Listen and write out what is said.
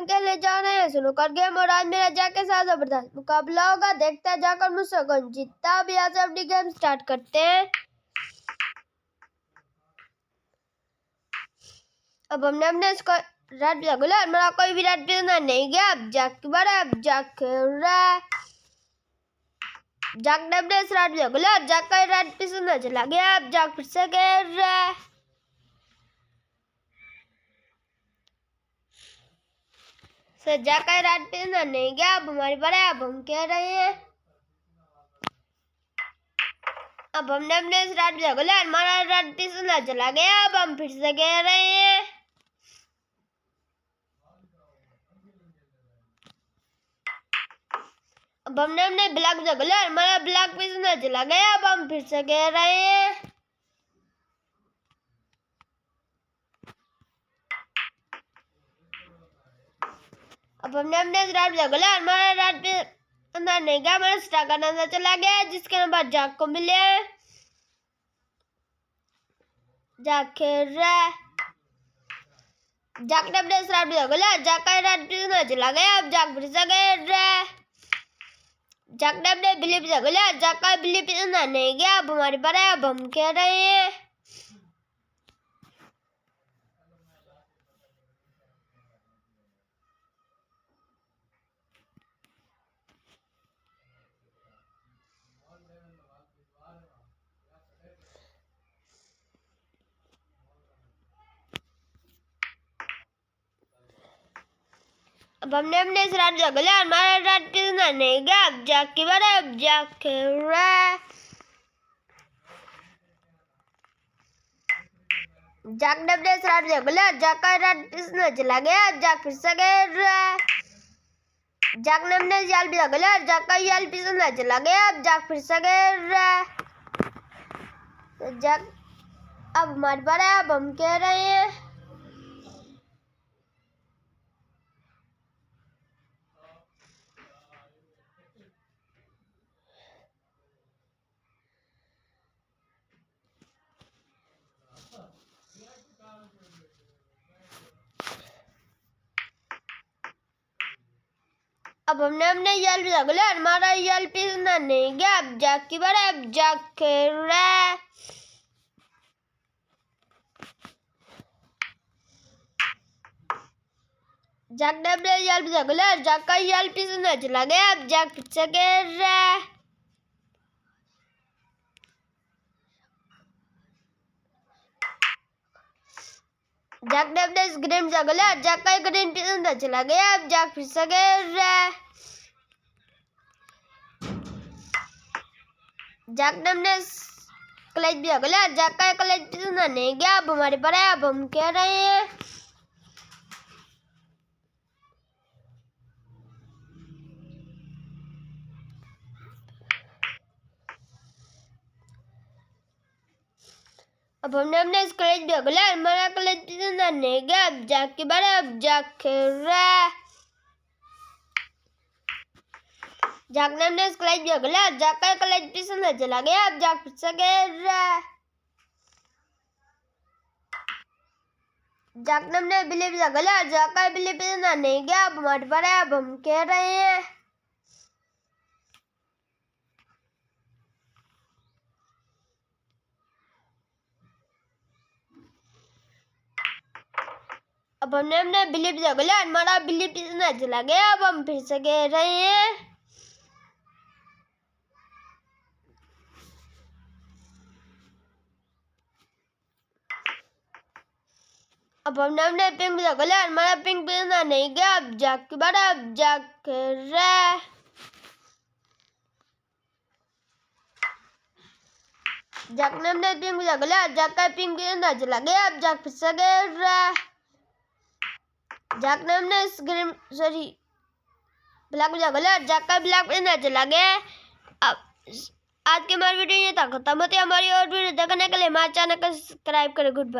Game खेलने जा रहे हैं सुनो कर गेम और आज मेरा जाके साथ जबरदस्त मुकाबला होगा। देखते हैं जाकर मुझसे कौन जीतता। अब यहाँ से अपनी गेम स्टार्ट करते हैं। अब हमने अपने इसको रात भी गुला मेरा कोई भी रात भी नहीं गया। अब जाके बड़ा अब जाग खेल रहा है। जाग ने अपने इस रात भी गुला जाकर रात भी सुनना चला गया। अब जाग फिर से खेल रहा है। सर जाकर रात भी नहीं गया। अब हमारी बड़ा अब हम कह रहे हैं। अब हमने अपने इस रात भी गुला हमारा रात भी सुनना चला गया। अब हम फिर से कह रहे हैं। अब हमने ब्लॉक जगला हमारा ब्लॉक भी सुना चला गया। अब हम फिर से कह रहे हैं। अब हमने रात जगला हमारा रात भी अंदर नहीं गया। हमारा स्टार का नंबर चला गया जिसके नंबर जाग को मिले। जाग खेल रहा है। जाग ने अपने रात भी जगला जाग का रात भी सुना चला गया। अब जाग फिर से खेल रहा है। जाग ने अपने बिलीप जगला जाग का बिलीप सुना नहीं गया। अब हमारी बारी अब हम कह रहे हैं। अब हमने अपने इस रात जगला हमारा रात भी सुना नहीं गया। अब जाग की बारी अब जाग खेल रहा है। जाग ने अपने इस रात जगला जाग का रात भी सुना चला गया। अब जाग फिर से खेल रहा है। जाग ने अपने याल भी जगला जाग का याल भी सुना चला गया। अब जाग फिर से खेल रहा है। जाग अब हमारी बारी अब हम कह रहे हैं। अब हमने अपने यल भी जगला हमारा यल भी सुना नहीं गया। अब जाग की बारी अब जाग खेल रहा है। जाग ने अपने यल भी जगला जाग का यल भी सुना चला गया। अब जाग फिर से खेल रहा है। जाग ने अपने ग्रीन जगला जाग का ग्रीन भी सुना चला गया। अब जाग फिर से खेल रहा है। जाग ने अपने कलेज भी जगला जाग का कलेज भी सुना नहीं गया। अब हमारे पर अब हम कह रहे हैं। अब हमने अपने इस कलेज भी जगला हमारा कलेज भी सुना नहीं गया। अब जाग की बारी अब जाग खेल रहा है। जाग ने अपने इस कलेज भी जगला जाग का कलेज भी सुना चला गया। अब जाग फिर से खेल रहा है। जाग ने अपने बिलीप जगला जाग का बिलीप सुना नहीं गया। अब हमारे पर अब हम कह रहे हैं। अब हमने अपने बिलीप जगला हमारा बिलीप सुना चला गया। अब हम फिर से कह रहे हैं। अब हमने अपने पिंक जगला हमारा पिंक भी सुना नहीं गया। अब जाग की बारी अब जाग खेल रहा है। जाग ने अपने पिंक जगला जाग का पिंक भी सुना चला गया। अब जाग फिर से खेल रहा है। जाग ने हमने इस ग्रीन सॉरी ब्लैक जगला जाग का ब्लैक भी सुना चला गया। अब आज की हमारी वीडियो ये तक खत्म होती है। हमारी और वीडियो देखने के लिए हमारे चैनल को सब्सक्राइब करें। Good bye.